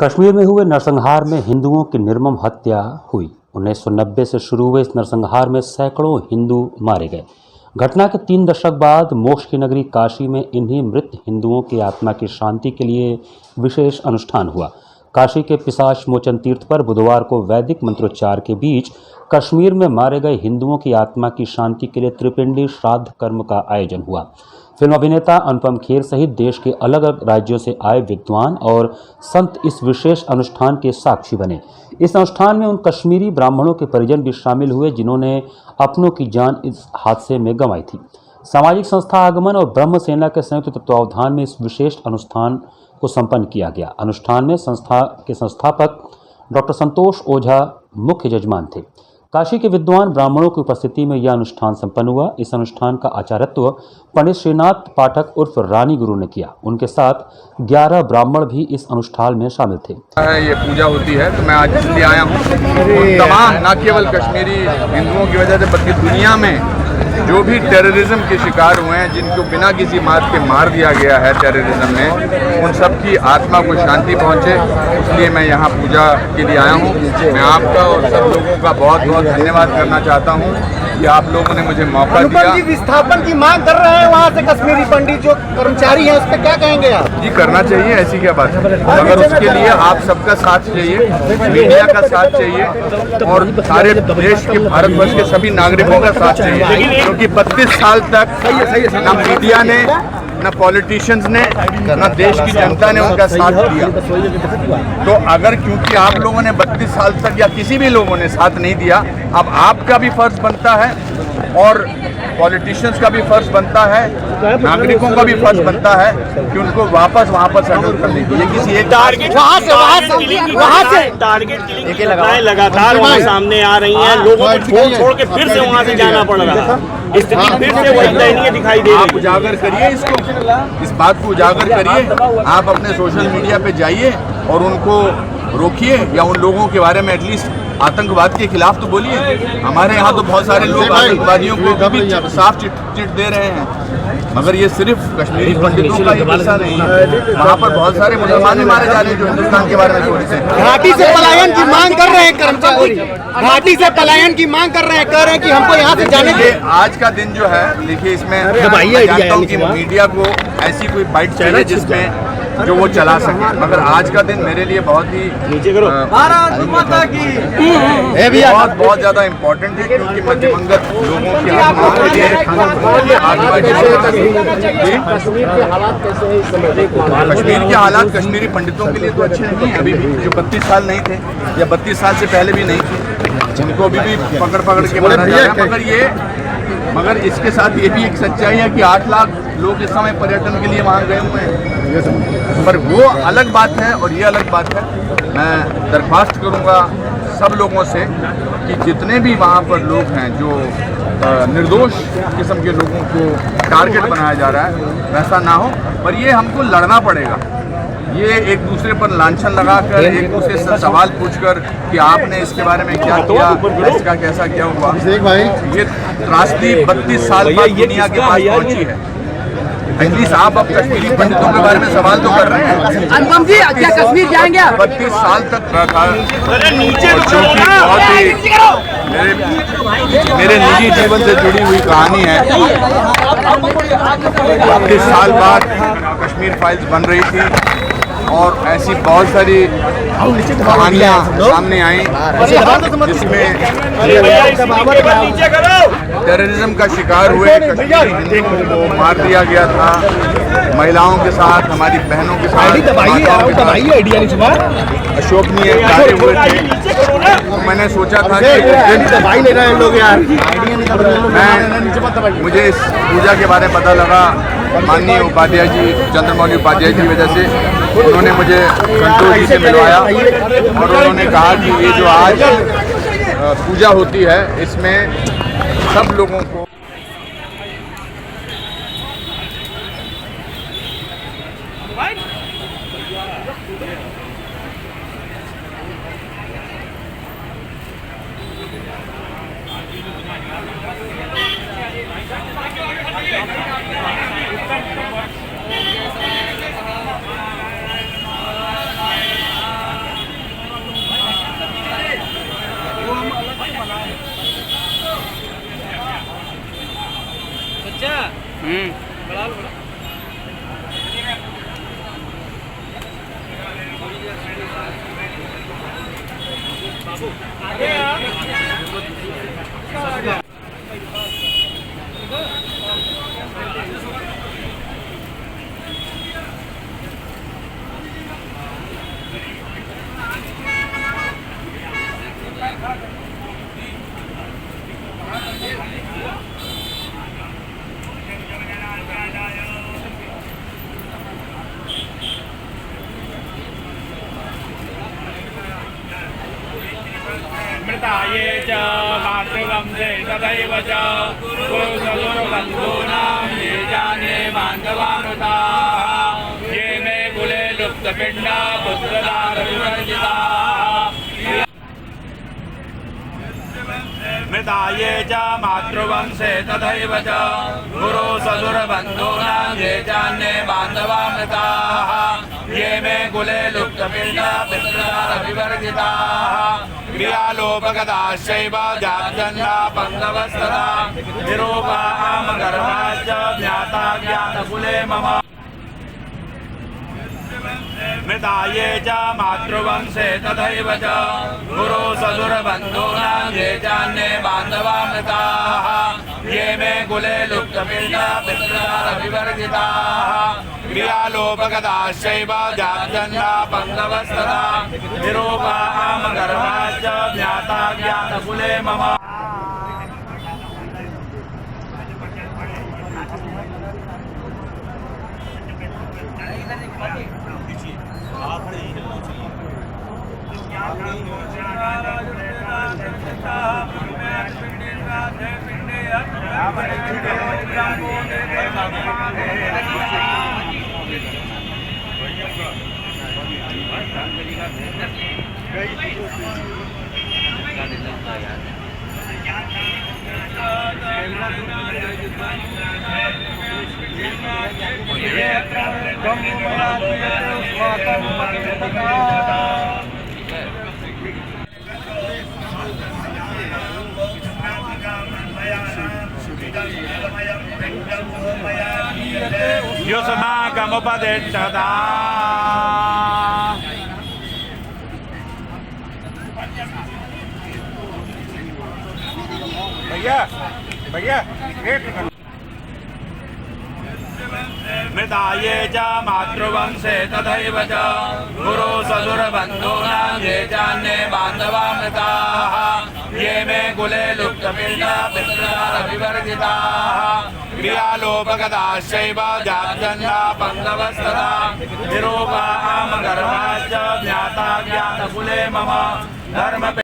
कश्मीर में हुए नरसंहार में हिंदुओं की निर्मम हत्या हुई। 1990 से शुरू हुए इस नरसंहार में सैकड़ों हिंदू मारे गए। घटना के 3 दशक बाद मोक्ष की नगरी काशी में इन्हीं मृत हिंदुओं की आत्मा की शांति के लिए विशेष अनुष्ठान हुआ। काशी के पिशाच मोचन तीर्थ पर बुधवार को वैदिक मंत्रोच्चार के बीच कश्मीर में मारे गए हिंदुओं की आत्मा की शांति के लिए त्रिपिंडी श्राद्ध कर्म का आयोजन हुआ। फिल्म अभिनेता अनुपम खेर सहित देश के अलग अलग राज्यों से आए विद्वान और संत इस विशेष अनुष्ठान के साक्षी बने। इस अनुष्ठान में उन कश्मीरी ब्राह्मणों के परिजन भी शामिल हुए जिन्होंने अपनों की जान इस हादसे में गंवाई थी। सामाजिक संस्था आगमन और ब्रह्म सेना के संयुक्त तत्वावधान में इस विशेष अनुष्ठान को संपन्न किया गया। अनुष्ठान में संस्था के संस्थापक डॉक्टर संतोष ओझा मुख्य जजमान थे। काशी के विद्वान ब्राह्मणों की उपस्थिति में यह अनुष्ठान संपन्न हुआ। इस अनुष्ठान का आचार्यत्व पंडित श्रीनाथ पाठक उर्फ रानी गुरु ने किया। उनके साथ 11 ब्राह्मण भी इस अनुष्ठान में शामिल थे। ये पूजा होती है तो मैं आज इसलिए आया हूँ। तमाम न केवल कश्मीरी हिंदुओं की वजह से बल्कि दुनिया में जो भी टेररिज्म के शिकार हुए हैं, जिनको बिना किसी बात के मार दिया गया है टेररिज्म में, उन सब की आत्मा को शांति पहुँचे, इसलिए मैं यहाँ पूजा के लिए आया हूँ। मैं आपका और सब लोगों का बहुत बहुत धन्यवाद करना चाहता हूँ कि आप लोगों ने मुझे मौका दिया। विस्थापन की मांग कर रहे हैं वहाँ से कश्मीरी पंडित जो कर्मचारी हैं, उस पर क्या कहेंगे आप? जी करना चाहिए, ऐसी क्या बात है, मगर उसके लिए आप सबका साथ चाहिए, मीडिया का साथ चाहिए और सारे देश के भारतवर्ष के सभी नागरिकों का साथ चाहिए, क्योंकि 32 साल तक न मीडिया ने, न पॉलिटिशियंस ने, न देश की जनता ने उनका साथ दिया। तो अगर क्योंकि आप लोगों ने 32 साल तक या किसी भी लोगों ने साथ नहीं दिया, अब आपका भी फर्ज बनता है और पॉलिटिशियंस का भी फर्ज बनता है, नागरिकों का भी फर्ज बनता है कि उनको वापस वहाँ पर सेटल करने की। ये किसी एक टारगेट लगातार वहाँ सामने आ रही हैं, लोगों को छोड़ के फिर से वहाँ से जाना पड़ रहा है। स्थिति फिर से वही दयनीय दिखाई दे रही है। आप उजागर करिए इसको, इस बात को उजागर करिए। आप अपने सोशल मीडिया पे जाइए और उनको रोकिए या उन लोगों के बारे में एटलीस्ट आतंकवाद के खिलाफ तो बोलिए। हमारे यहाँ तो बहुत सारे लोग आतंकवादियों को भी साफ चिट दे रहे हैं, मगर ये सिर्फ कश्मीरी पंडितों का ये किस्सा नहीं है। वहाँ पर बहुत सारे मुसलमान भी मारे जा रहे हैं जो हिंदुस्तान के बारे में सोचते हैं। घाटी से पलायन की मांग कर रहे हैं कर्मचारी, घाटी से पलायन की मांग कर रहे हैं, कह रहे हैं कि हमको यहाँ से जाने के। आज का दिन जो है, देखिए इसमें मैं जानता हूँ कि मीडिया को ऐसी कोई बाइट चाहिए जिसमें जो वो चला सके, मगर आज का दिन मेरे लिए बहुत ही बहुत ज़्यादा इम्पोर्टेंट है, क्योंकि मध्यमंगत लोगों की आत्माओं के लिए कश्मीर के हालात कश्मीरी पंडितों के लिए तो अच्छे नहीं हैं अभी भी, जो 32 साल नहीं थे या 32 साल से पहले भी नहीं थे, जिनको अभी भी पकड़ के मारा जा रहा है। मगर इसके साथ ये भी एक सच्चाई है कि 8 लाख लोग इस समय पर्यटन के लिए वहाँ गए हुए हैं, पर वो अलग बात है और ये अलग बात है। मैं दरख्वास्त करूँगा सब लोगों से कि जितने भी वहाँ पर लोग हैं जो निर्दोष किस्म के लोगों को टारगेट बनाया जा रहा है, वैसा ना हो, पर ये हमको लड़ना पड़ेगा। ये एक दूसरे पर लांछन लगाकर, एक दूसरे से सवाल पूछकर कि आपने इसके बारे में क्या किया, इसका कैसा क्या हुआ, ये त्रासदी 32 साल बाद दुनिया के पास पहुंची है। एटलीस्ट आप अब कश्मीरी पंडितों के बारे में सवाल तो कर रहे हैं। अनुपम जी, क्या कश्मीर जाएंगे आप? 32 साल तक रहा, मेरे निजी जीवन से जुड़ी हुई कहानी है। 32 साल बाद कश्मीर फाइल्स बन रही थी और ऐसी बहुत सारी कहानियाँ सामने आई जिसमें टेररिज्म का शिकार हुए कश्मीरी हिंदुओं को मार दिया गया था, महिलाओं के साथ, हमारी बहनों के साथ अशोकनीय कार्य हुए थे। मैंने सोचा था कि मुझे इस पूजा के बारे में पता लगा माननीय उपाध्याय जी, चंद्रमौली उपाध्याय की वजह से। उन्होंने मुझे संतोष जी से मिलवाया और उन्होंने कहा कि ये जो आज पूजा होती है इसमें सब लोगों को मृताये च मातृवंशे तथैव च कुरुसुरबन्धूनां ये जाने बान्धवामृताः ये मे कुले लुप्तपिण्डा पुत्रदारविवर्जिताः मृताये च मातृवंशे तथैव च गुरुससुरबन्धूनां ये जान्ये बान्धवामृताः ये मे कुले लुप्तपिण्डा पितृदारविवर्जिताः क्रियालोपगताश्चैव जातजन्मा पङ्गवस्तदा निरूपामगर्भाश्च ज्ञाता ज्ञातकुले मम मृताये च मातृवंशे तथैव च गुरुससुरबन्धूनां ये जान्ये बान्धवामृताः ये मे कुले लुप्तपिण्डा पितृदारविवर्जिताः क्रियालोपगताश्चैव जातजन्मा पङ्गवस्तदा निरूपामगर्भाश्च ज्ञाता ज्ञातकुले मम युष्माकमुपदिष्टता भैया मृताये च मातृवंशे तथैव च गुरुससुरबन्धूनां ये जान्ये बान्धवामृताः ये मे कुले लुप्तपिण्डा पितृदारविवर्जिताः क्रियालोपगताश्चैव जातजन्मा पङ्गवस्तदा निरूपामगर्भाश्च ज्ञाता ज्ञातकुले मम धर्म